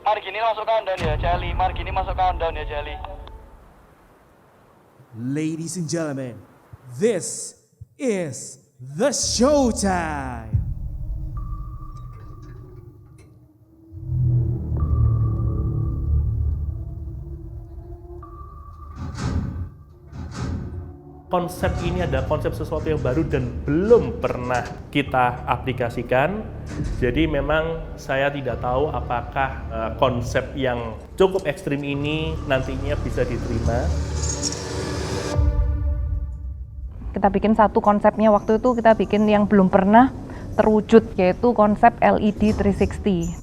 Margini masuk countdown ya, Jali. Margini masuk countdown ya, Jali. Ladies and gentlemen, this is the showtime. Konsep ini adalah konsep sesuatu yang baru dan belum pernah kita aplikasikan. Jadi memang saya tidak tahu apakah konsep yang cukup ekstrim ini nantinya bisa diterima. Kita bikin satu konsepnya waktu itu kita bikin yang belum pernah terwujud, yaitu konsep LED 360.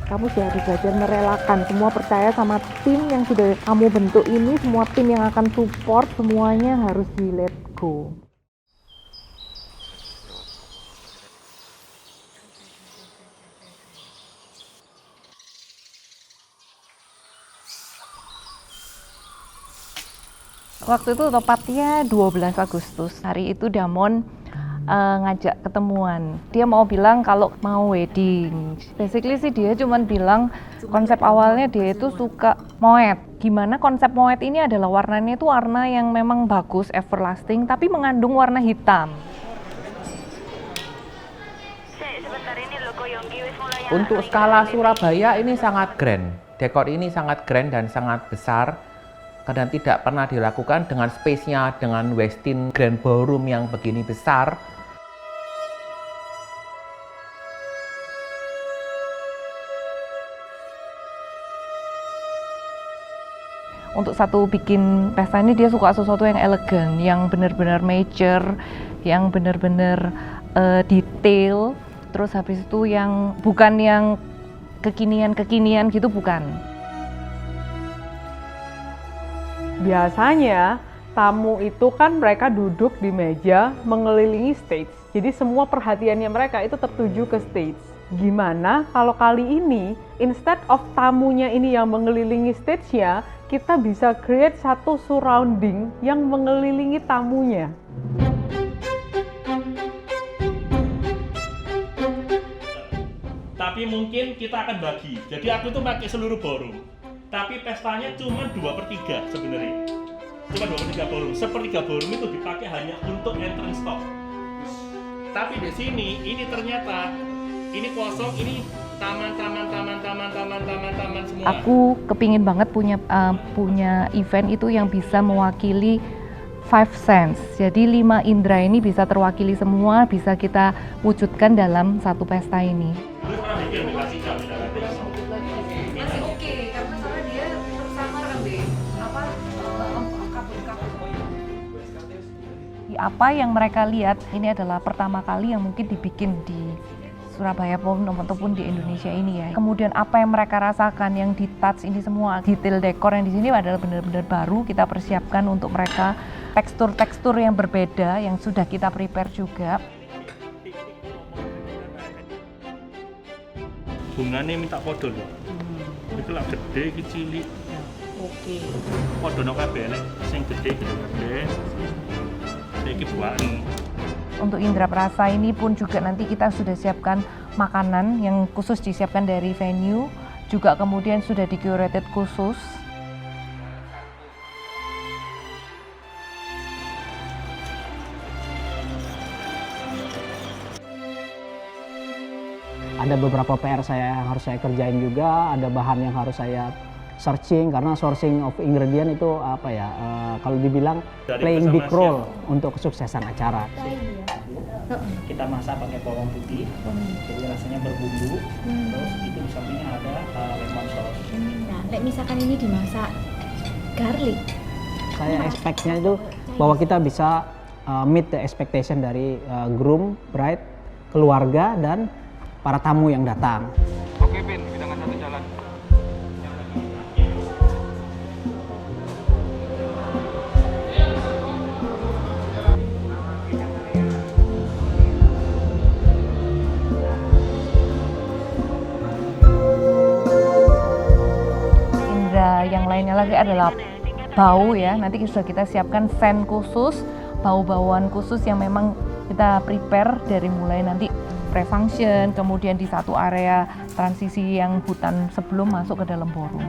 Kamu sudah harus belajar merelakan, semua percaya sama tim yang sudah kamu bentuk ini, semua tim yang akan support, semuanya harus di let go. Waktu itu tepatnya 12 Agustus, hari itu Damon ngajak ketemuan. Dia mau bilang kalau mau wedding. Basically sih dia cuman bilang konsep awalnya dia itu suka moet. Gimana konsep moet ini adalah warnanya itu warna yang memang bagus, everlasting, tapi mengandung warna hitam. Untuk skala Surabaya ini sangat grand. Dekor ini sangat grand dan sangat besar. Dan tidak pernah dilakukan dengan space-nya, dengan Westin Grand Ballroom yang begini besar. Untuk satu bikin pesta ini dia suka sesuatu yang elegan, yang benar-benar major, yang benar-benar detail. Terus habis itu yang bukan yang kekinian-kekinian gitu, bukan. Biasanya tamu itu kan mereka duduk di meja mengelilingi stage. Jadi semua perhatiannya mereka itu tertuju ke stage. Gimana kalau kali ini instead of tamunya ini yang mengelilingi stage-nya, kita bisa create satu surrounding yang mengelilingi tamunya. Tapi mungkin kita akan bagi. Jadi aku tuh pakai seluruh ballroom. Tapi pestanya cuma 2/3 sebenarnya. Cuma 2/3 ballroom. Sepertiga ballroom itu dipakai hanya untuk entrance top. Tapi di sini ini ternyata ini kosong, ini taman semua. Aku kepingin banget punya event itu yang bisa mewakili 5 sense. Jadi 5 indera ini bisa terwakili semua, bisa kita wujudkan dalam satu pesta ini. Terus pernah bikin dikasih jam Masih oke, karena soalnya dia tersamar apa yang mereka lihat ini adalah pertama kali yang mungkin dibikin di Surabaya ataupun di Indonesia ini ya. Kemudian apa yang mereka rasakan, yang di touch ini semua detail dekor yang di sini adalah benar-benar baru kita persiapkan untuk mereka, tekstur-tekstur yang berbeda yang sudah kita prepare juga. Bunganya minta podo lho. Itu lah gede, iki cilik. Oke. Podo no kabeh nek sing gede gede. Iki buahnya. Untuk indera perasa ini pun juga nanti kita sudah siapkan makanan yang khusus disiapkan dari venue, juga kemudian sudah di-curated khusus. Ada beberapa PR yang harus saya kerjain juga, ada bahan yang harus saya searching, karena sourcing of ingredient itu apa ya, kalau dibilang playing big role untuk kesuksesan acara. Kita masak pakai bawang putih, jadi rasanya berbumbu. Terus itu di sampingnya ada lemon sauce. Nah, misalkan ini dimasak garlic, Saya expect-nya itu bahwa kita bisa meet the expectation dari groom, bride, keluarga, dan para tamu yang datang. Oke, Pin, bilangan satu jalan. Yang lainnya lagi adalah bau ya, nanti sudah kita siapkan fan khusus, bau-bauan khusus yang memang kita prepare dari mulai nanti pre-function, kemudian di satu area transisi yang hutan sebelum masuk ke dalam ballroom.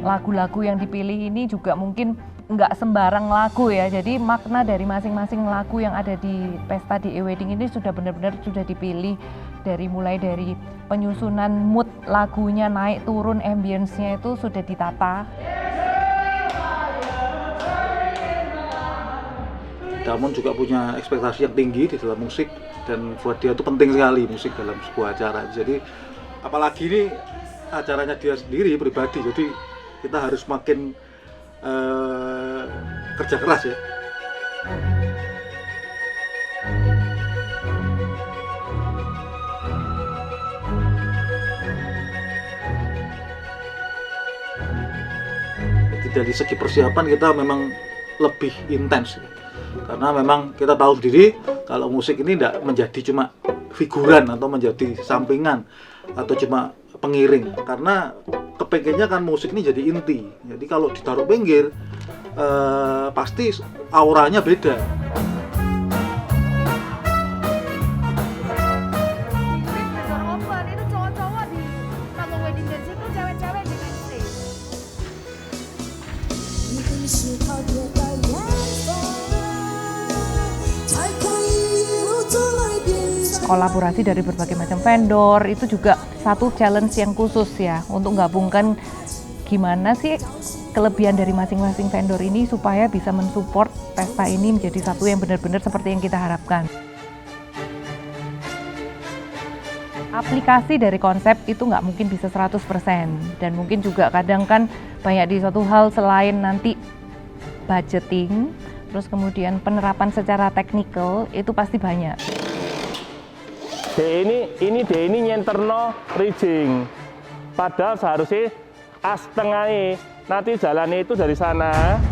Lagu-lagu yang dipilih ini juga mungkin nggak sembarang lagu ya, jadi makna dari masing-masing lagu yang ada di pesta di e-wedding ini sudah benar-benar sudah dipilih dari mulai dari penyusunan mood lagunya naik turun, ambience-nya itu sudah ditata. Damon juga punya ekspektasi yang tinggi di dalam musik dan buat dia itu penting sekali musik dalam sebuah acara. Jadi apalagi ini acaranya dia sendiri pribadi, jadi kita harus makin kerja keras ya. Dari segi persiapan kita memang lebih intens karena memang kita tahu sendiri kalau musik ini tidak menjadi cuma figuran atau menjadi sampingan atau cuma pengiring, karena kepengennya kan musik ini jadi inti. Jadi kalau ditaruh pinggir pasti auranya beda. Kolaborasi dari berbagai macam vendor itu juga satu challenge yang khusus ya, untuk gabungkan gimana sih kelebihan dari masing-masing vendor ini supaya bisa mensupport pesta ini menjadi satu yang benar-benar seperti yang kita harapkan. Aplikasi dari konsep itu nggak mungkin bisa 100%, dan mungkin juga kadang kan banyak di suatu hal selain nanti budgeting, terus kemudian penerapan secara teknikal itu pasti banyak. Ini nyenterno rigging, padahal seharusnya as tengahnya, nanti jalannya itu dari sana.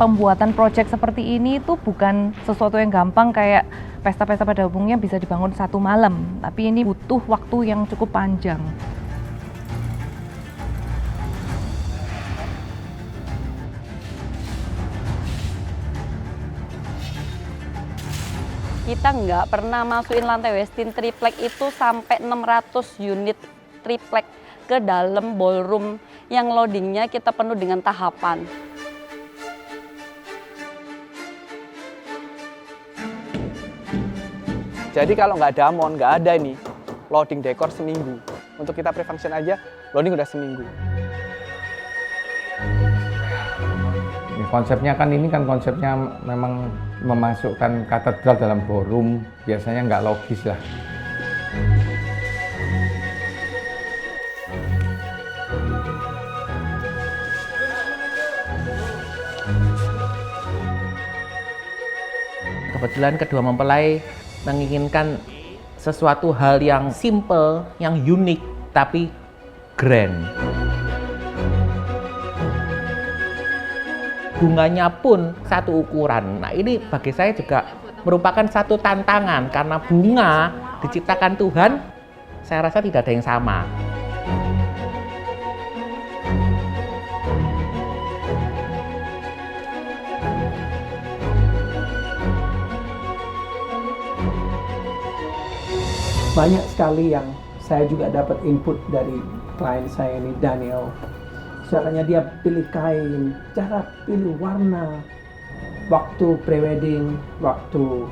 Pembuatan proyek seperti ini itu bukan sesuatu yang gampang kayak pesta-pesta pada umumnya bisa dibangun satu malam, tapi ini butuh waktu yang cukup panjang. Kita nggak pernah masukin lantai Westin triplek itu sampai 600 unit triplek ke dalam ballroom yang loadingnya kita penuh dengan tahapan. Jadi kalau nggak ada Amon, nggak ada ini loading dekor seminggu. Untuk kita pre-function aja, loading udah seminggu. Konsepnya kan ini kan konsepnya memang memasukkan katedral dalam ballroom, biasanya nggak logis lah. Kebetulan kedua mempelai menginginkan sesuatu hal yang simple, yang unik, tapi grand. Bunganya pun satu ukuran. Nah, ini bagi saya juga merupakan satu tantangan karena bunga diciptakan Tuhan, saya rasa tidak ada yang sama. Banyak sekali yang saya juga dapat input dari klien saya ini, Daniel. Caranya dia pilih kain, cara pilih warna, waktu pre-wedding, waktu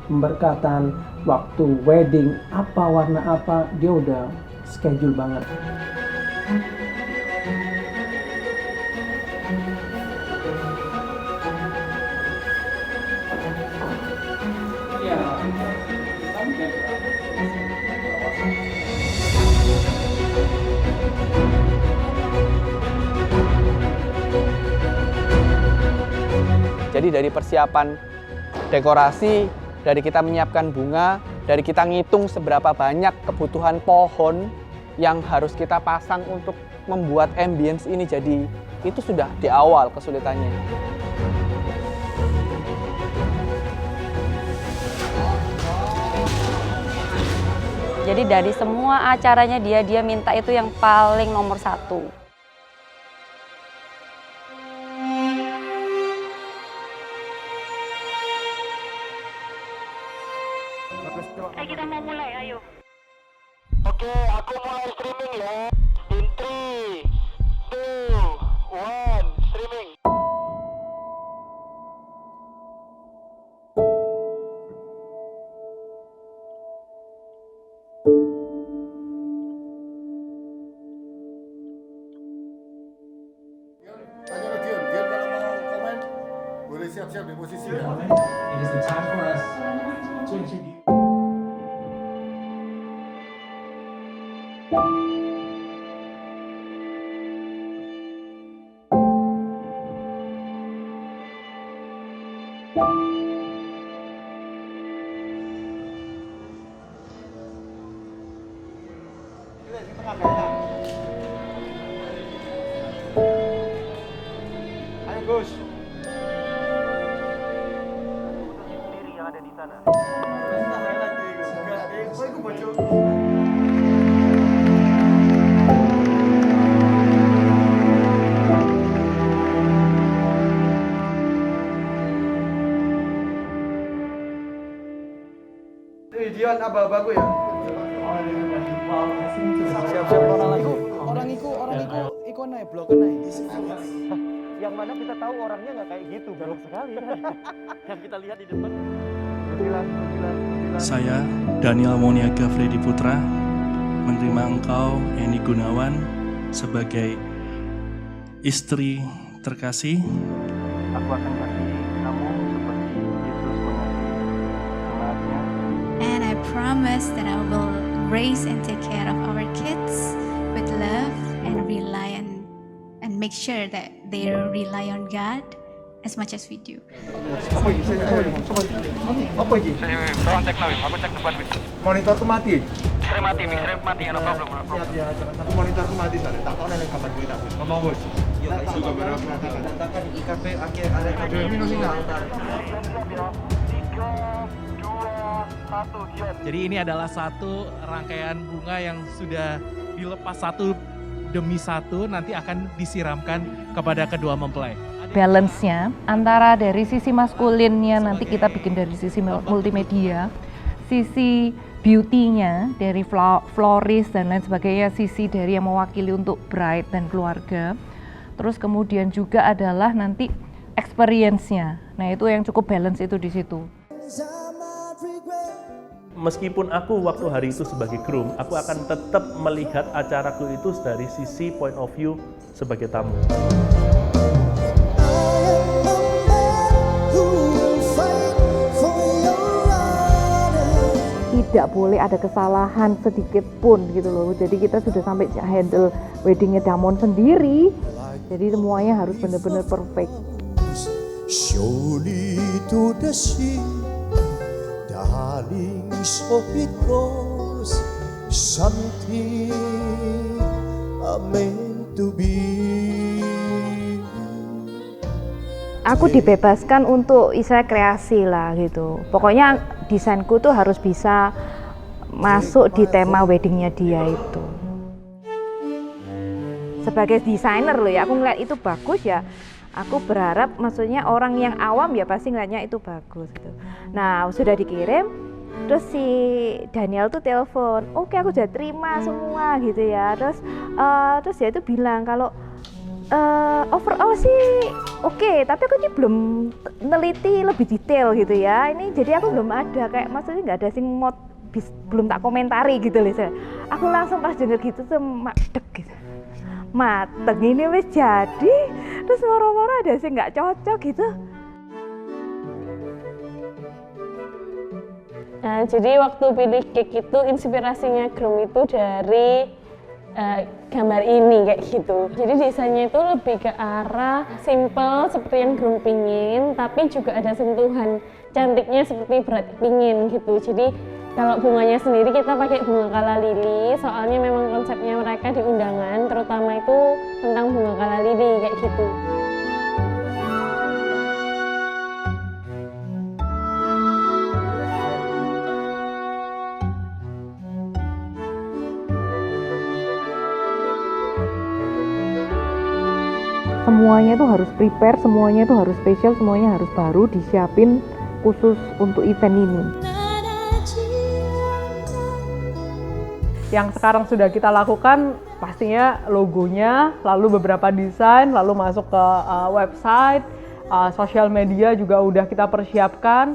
pemberkatan, waktu wedding, apa warna apa, dia udah schedule banget. Jadi dari persiapan dekorasi dari kita menyiapkan bunga, dari kita ngitung seberapa banyak kebutuhan pohon yang harus kita pasang untuk membuat ambience ini jadi, itu sudah di awal kesulitannya. Jadi dari semua acaranya dia minta itu yang paling nomor 1. Kita mau mulai, ayo. Oke, aku mulai streaming ya. In 3, 2, 1, streaming. Dia kalau mau komen boleh siap-siap di posisi ya. It is the time for us to introduce. Ayo Gus. Sendiri yang ada di sana. Jian aba-abaku ya. Siap-siap orang iku naik blok naik. Yang mana kita tahu orangnya nggak kayak gitu, buruk sekali. Yang kita lihat di depan. Saya, Daniel Moniaga Freddy Putra, menerima engkau, Eni Gunawan, sebagai istri terkasih. Aku akan kasih kamu seperti Yesus mengasihi jemaatnya. And I promise that I will raise and take care of our kids with love and rely on and make sure that they rely on God as much as we do. Apa ini? Tolong cek Nawim, aku cek depan. Monitorku mati. Mixer mati, no problem. Siap ya, aku monitorku mati tadi. Tak tahu nek kapan kuwi tak. Ngomong Gus. Iya, iso kamera mengatakan IKP akhir ada kabel minus enggak. Jadi ini adalah satu rangkaian bunga yang sudah dilepas satu demi satu, nanti akan disiramkan kepada kedua mempelai. Balance-nya antara dari sisi maskulinnya nanti kita bikin dari sisi multimedia, sisi beauty-nya dari florist dan lain sebagainya, sisi dari yang mewakili untuk bride dan keluarga. Terus kemudian juga adalah nanti experience-nya. Nah, itu yang cukup balance itu di situ. Meskipun aku waktu hari itu sebagai groom, aku akan tetap melihat acaraku itu dari sisi point of view sebagai tamu. Tidak boleh ada kesalahan sedikit pun gitu loh. Jadi kita sudah sampai handle weddingnya Damon sendiri. Jadi semuanya harus benar-benar perfect. Surely to the sea, darling, so because something meant to be. Aku dibebaskan untuk istilah kreasi lah gitu. Pokoknya desainku tuh harus bisa masuk di tema weddingnya dia itu. Sebagai desainer loh ya, aku ngeliat itu bagus ya. Aku berharap maksudnya orang yang awam ya pasti ngeliatnya itu bagus gitu. Nah sudah dikirim, terus si Daniel tuh telepon, oke aku sudah terima semua gitu ya. Terus dia tuh bilang kalau overall sih oke, tapi aku ini belum neliti lebih detail gitu ya. Ini jadi aku belum ada kayak maksudnya nggak ada sing belum tak komentari gitu loh. Aku langsung pas denger gitu tuh madeg gitu. Mateng ini wis jadi, terus moro-moro ada sih nggak cocok gitu. Nah, jadi waktu pilih cake itu inspirasinya groom itu dari gambar ini kayak gitu. Jadi desainnya itu lebih ke arah simple seperti yang groom pingin, tapi juga ada sentuhan cantiknya seperti Brad pingin gitu. Jadi kalau bunganya sendiri kita pakai bunga kala lili, soalnya memang konsepnya mereka di undangan terutama itu tentang bunga kala lili kayak gitu. Semuanya itu harus prepare, semuanya itu harus spesial, semuanya harus baru disiapin khusus untuk event ini. Yang sekarang sudah kita lakukan pastinya logonya, lalu beberapa desain, lalu masuk ke website, sosial media juga udah kita persiapkan.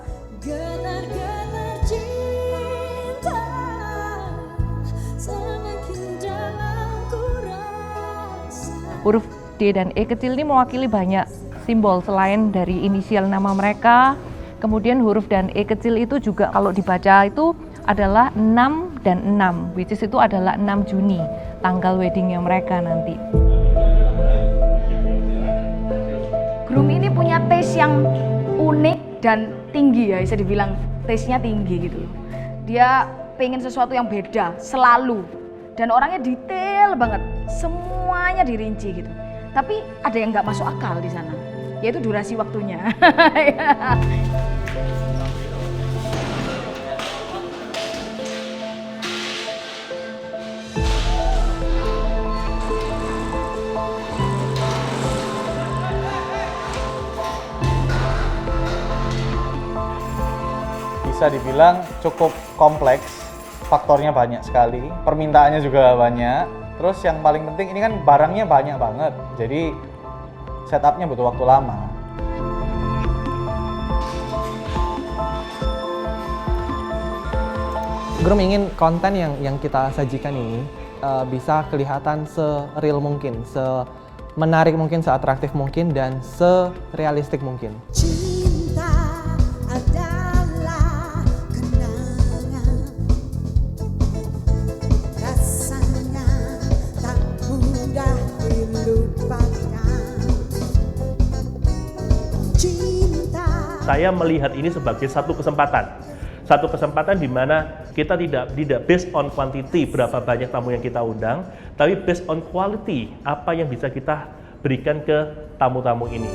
Huruf D dan E kecil ini mewakili banyak simbol selain dari inisial nama mereka. Kemudian huruf dan E kecil itu juga kalau dibaca itu adalah 6 dan 6, which is itu adalah 6 Juni, tanggal weddingnya mereka nanti. Groom ini punya taste yang unik dan tinggi ya, bisa dibilang taste-nya tinggi gitu. Dia pengen sesuatu yang beda, selalu. Dan orangnya detail banget, semuanya dirinci gitu. Tapi ada yang nggak masuk akal di sana, yaitu durasi waktunya. Bisa dibilang cukup kompleks, faktornya banyak sekali, permintaannya juga banyak. Terus yang paling penting ini kan barangnya banyak banget, jadi setupnya butuh waktu lama. Groom ingin konten yang kita sajikan ini bisa kelihatan se-real mungkin, se-menarik mungkin, se-atraktif mungkin, dan se-realistik mungkin. Cinta adalah kenangan, rasanya tak mudah dilupakan. Cinta. Saya melihat ini sebagai satu kesempatan di mana kita tidak based on quantity berapa banyak tamu yang kita undang, tapi based on quality apa yang bisa kita berikan ke tamu-tamu ini.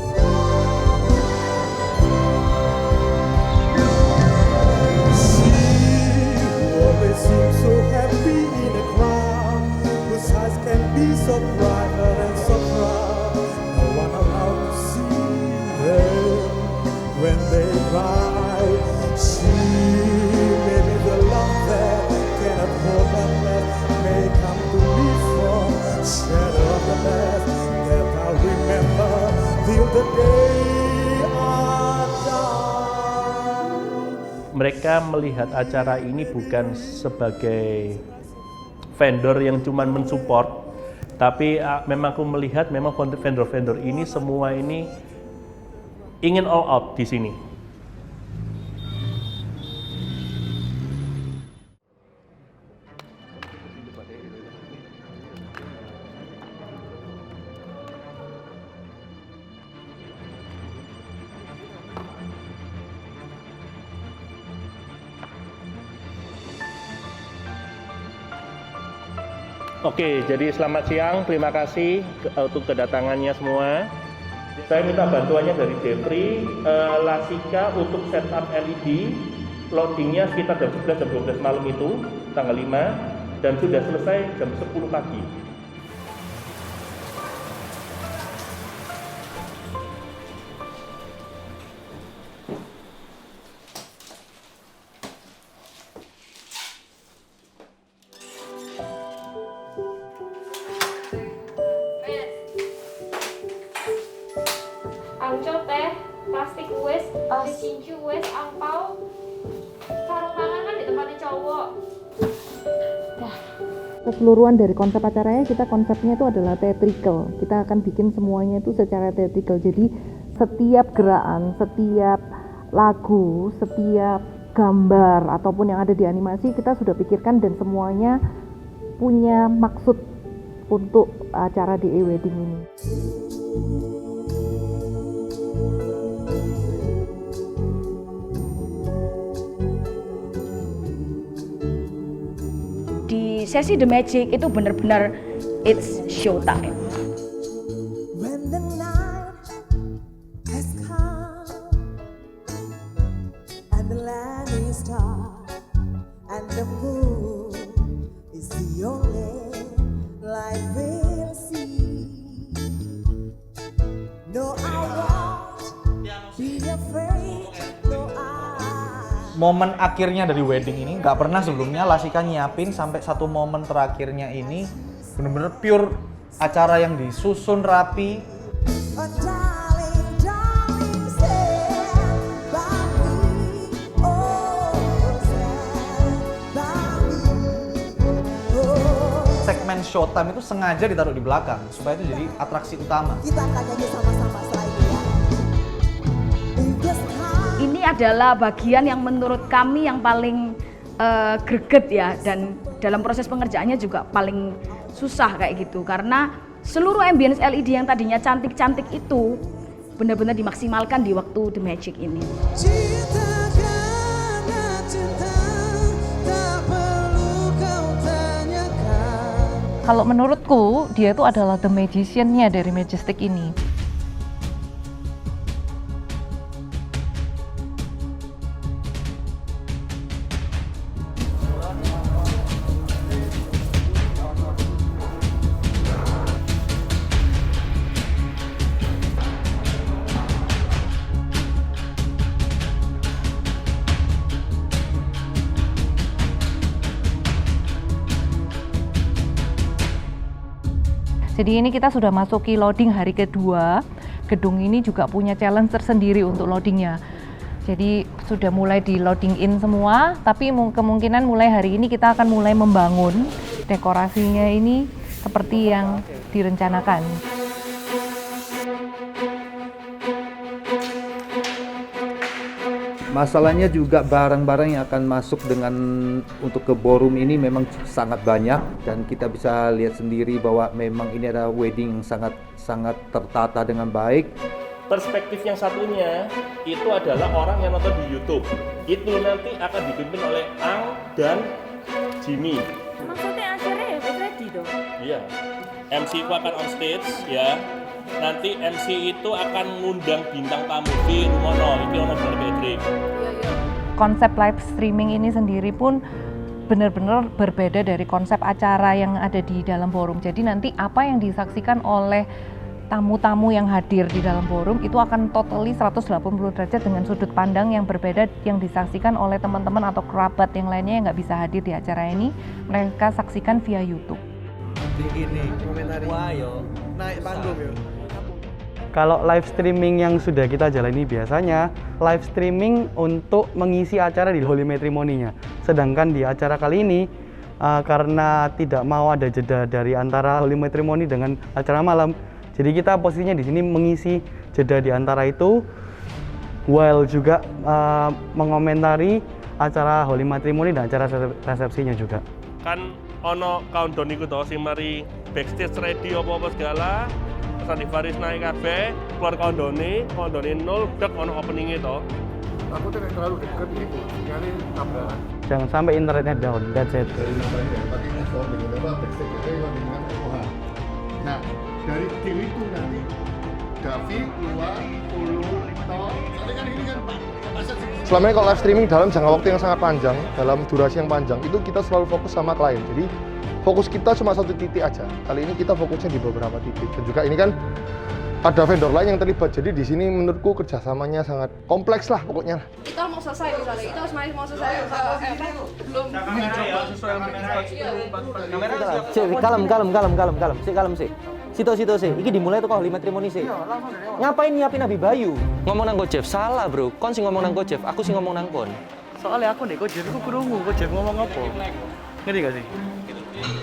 Mereka melihat acara ini bukan sebagai vendor yang cuma mensupport, tapi memang aku melihat memang vendor-vendor ini semua ini ingin all out di sini. Oke, jadi selamat siang, terima kasih untuk kedatangannya semua. Saya minta bantuannya dari Jeffrey, Lasika untuk setup LED, loadingnya sekitar jam 11 jam 12 malam itu, tanggal 5, dan sudah selesai jam 10 pagi. Angco teh, plastik wes, cincu wes, angpau, sarung tangan kan di tempatnya cowok. Keseluruhan dari konsep acaranya kita konsepnya itu adalah theatrical. Kita akan bikin semuanya itu secara theatrical. Jadi setiap gerakan, setiap lagu, setiap gambar ataupun yang ada di animasi kita sudah pikirkan dan semuanya punya maksud untuk acara di e-wedding ini. sesi The Magic itu benar-benar it's showtime. When the night has come and the land is dark and the moon is the only light we'll see. No, I won't be afraid. No, Momen akhirnya dari wedding ini nggak pernah sebelumnya Lasika nyiapin sampai satu momen terakhirnya ini bener-bener pure acara yang disusun rapi. oh darling, darling, stand by me. Oh, stand by me. Oh, Segmen showtime itu sengaja ditaruh di belakang supaya itu jadi atraksi utama. kita akan nyanyi sama-sama setelah ini ya. In this time. Ini adalah bagian yang menurut kami yang paling greget ya, dan dalam proses pengerjaannya juga paling susah kayak gitu, karena seluruh ambience LED yang tadinya cantik-cantik itu benar-benar dimaksimalkan di waktu The Magic ini. Cinta karena cinta tak perlu kau tanyakan. Kalau menurutku dia itu adalah the magician-nya dari Majestic ini. Jadi ini kita sudah masuki loading hari kedua. Gedung ini juga punya challenge tersendiri untuk loadingnya. Jadi sudah mulai di loading in semua, tapi kemungkinan mulai hari ini kita akan mulai membangun dekorasinya ini seperti yang direncanakan. Masalahnya juga barang-barang yang akan masuk untuk ke ballroom ini memang sangat banyak, dan kita bisa lihat sendiri bahwa memang ini adalah wedding yang sangat tertata dengan baik. Perspektif yang satunya itu adalah orang yang nonton di YouTube. Itu nanti akan dipimpin oleh Ang dan Jimmy. Maksudnya akhirnya ya ready dong? Iya. MC ku akan on stage ya. Nanti MC itu akan ngundang bintang tamu di Rumono, itu ono Patrick. Konsep live streaming ini sendiri pun benar-benar berbeda dari konsep acara yang ada di dalam ballroom. Jadi nanti apa yang disaksikan oleh tamu-tamu yang hadir di dalam ballroom itu akan totally 180 derajat dengan sudut pandang yang berbeda yang disaksikan oleh teman-teman atau kerabat yang lainnya yang nggak bisa hadir di acara ini. Mereka saksikan via YouTube. Ini komentari. Wah yo, naik panggung yo. Kalau live streaming yang sudah kita jalani biasanya live streaming untuk mengisi acara di Holy Matrimony-nya. Sedangkan di acara kali ini karena tidak mau ada jeda dari antara Holy Matrimony dengan acara malam, jadi kita posisinya di sini mengisi jeda di antara itu, while juga mengomentari acara Holy Matrimony dan acara resepsinya juga. Kan ono countdown iku to sing mari backstage ready apa-apa segala. Sandi Faris naik kabeh, keluar kondone 0 dek ono opening itu. Aku tidak terlalu dekat gitu, sekali tambahan. Jangan sampai internetnya down, that's it. Dari namanya, tadi ekspor dengan apa, backstage itu dengan OH. Nah, dari tim itu nanti Davi keluar, Ulu, Tol, tapi kan ini kan selama ini kalau live streaming dalam jangka waktu yang sangat panjang, dalam durasi yang panjang, itu kita selalu fokus sama klien. Jadi fokus kita cuma satu titik aja. Kali ini kita fokusnya di beberapa titik. Dan juga ini kan ada vendor lain yang terlibat. Jadi di sini menurutku kerjasamanya sangat kompleks lah pokoknya. Kita mau selesai misalnya, kita harus mau selesai belum. Kalem sih. Sito sih. Iki dimulai tuh kok Holy Matrimony sih. Ngapain nyiapin Nabi Bayu? Ngomong nang Gojek salah, Bro. Kon sing ngomong nang Gojek, aku sing ngomong nang kon. Soalnya aku nih Gojek, aku krungu Gojek ngomong apa. Ngerti gak sih?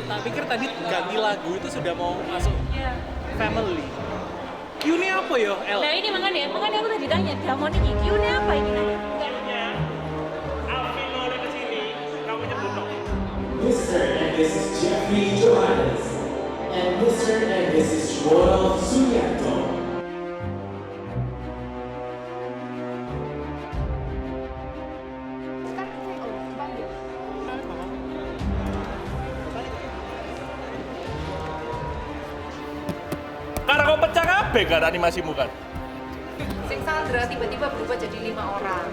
Tak pikir tadi ganti lagu itu sudah mau masuk family. Q-nya apa ya, El? Nah ini makanya aku tadi tanya, Damon ini Q-nya apa ini? Alvino udah kesini, kamu nyebut dong. Mr. and Mrs. Jeffrey Johannes and Mr. and Mrs. Joel Suyanto. pecah kabeh kan animasimu kan. Sing Sandra tiba-tiba berubah jadi 5 orang.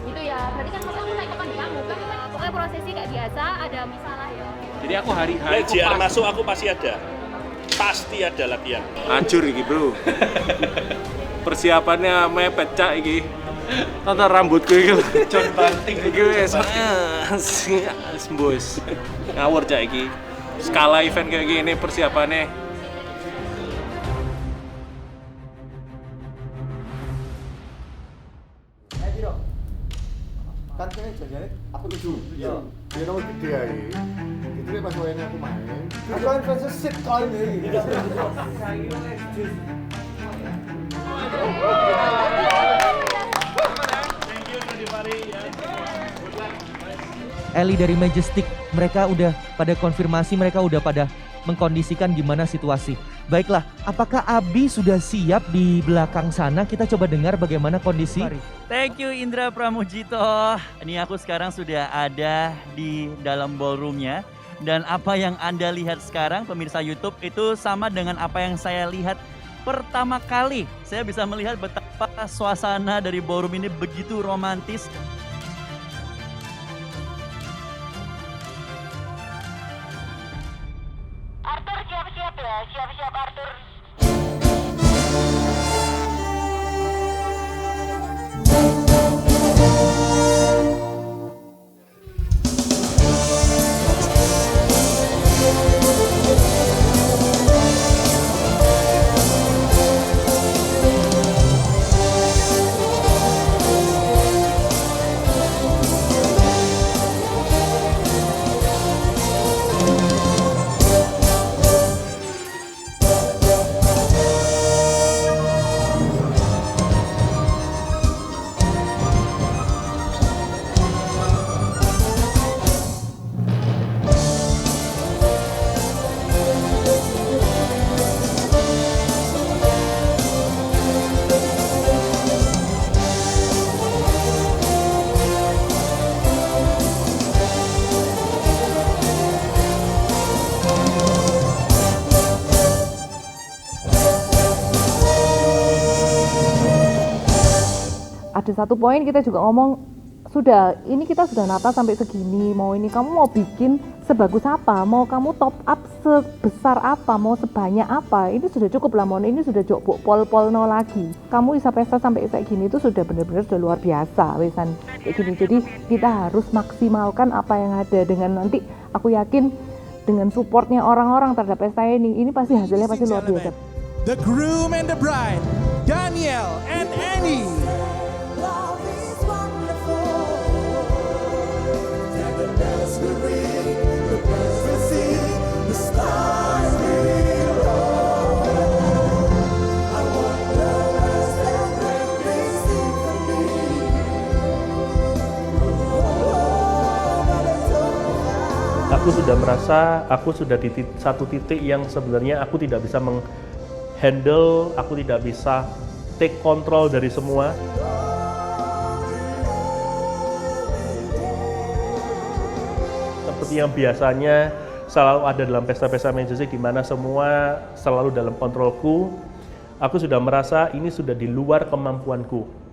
Gitu ya, berarti kan pas aku naik ke panggung kamu kan pokoknya prosesi kayak biasa, ada misalnya ya. Jadi aku hari-hari JR masuk aku pasti ada. Pasti ada latihan. Hancur iki, Bro. Persiapannya mepet cak iki. Tata rambutku iki John Banting iki wis bos. Ngawur cak iki. Skala event kayak gini persiapannya. Kan kene janjane aku 7. Iya. Dia nomor gede ae. Itu nek pas wayane aku main. Aku kan fans sit kali ini. Eli dari Majestic, mereka udah pada konfirmasi, mereka udah pada mengkondisikan gimana situasi. Baiklah, apakah Abi sudah siap di belakang sana? Kita coba dengar bagaimana kondisi. Thank you Indra Pramujito. Ini aku sekarang sudah ada di dalam ballroomnya. Dan apa yang Anda lihat sekarang, pemirsa YouTube, itu sama dengan apa yang saya lihat pertama kali. Saya bisa melihat betapa suasana dari ballroom ini begitu romantis. Arthur siap-siap ya, siap-siap Arthur. Ada satu poin kita juga ngomong, sudah ini kita sudah nata sampai segini, mau ini kamu mau bikin sebagus apa, mau kamu top up sebesar apa, mau sebanyak apa, ini sudah cukup lah, mau ini sudah jok pol-polno lagi. Kamu bisa pesta sampai kayak gini itu sudah benar-benar sudah luar biasa wesan kayak gini. Jadi kita harus maksimalkan apa yang ada, dengan nanti aku yakin dengan supportnya orang-orang terhadap pesta ini pasti hasilnya pasti luar biasa. The groom and the bride, Daniel and Annie. Aku sudah merasa aku sudah di satu titik yang sebenarnya aku tidak bisa menghandle, aku tidak bisa take control dari semua. Seperti yang biasanya selalu ada dalam pesta-pesta Majestic di mana semua selalu dalam kontrolku, aku sudah merasa ini sudah di luar kemampuanku.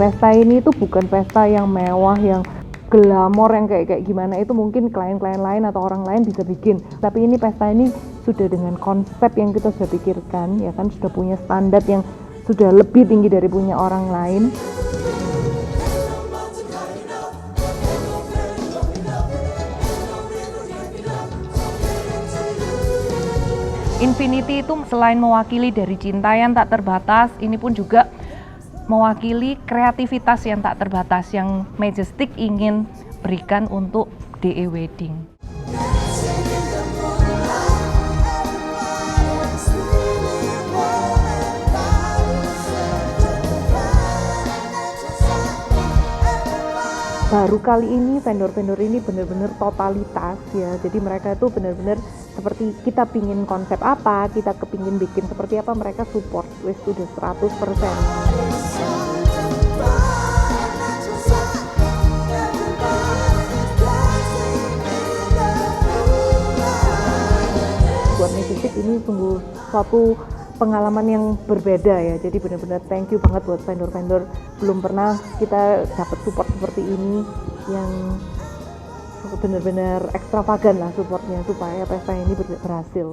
Pesta ini tuh bukan pesta yang mewah, yang glamor, yang kayak gimana itu mungkin klien-klien lain atau orang lain bisa bikin. Tapi ini pesta ini sudah dengan konsep yang kita sudah pikirkan, ya kan, sudah punya standar yang sudah lebih tinggi dari punya orang lain. Infinity itu selain mewakili dari cinta yang tak terbatas, ini pun juga mewakili kreativitas yang tak terbatas yang Majestic ingin berikan untuk DE Wedding. Baru kali ini vendor-vendor ini benar-benar totalitas ya, jadi mereka itu benar-benar seperti kita pingin konsep apa, kita kepingin bikin seperti apa, mereka support, wes sudah 100%. ini sungguh suatu pengalaman yang berbeda ya. Jadi benar-benar thank you banget buat vendor-vendor. Belum pernah kita dapat support seperti ini yang benar-benar ekstravagan lah supportnya supaya pesta ini berhasil.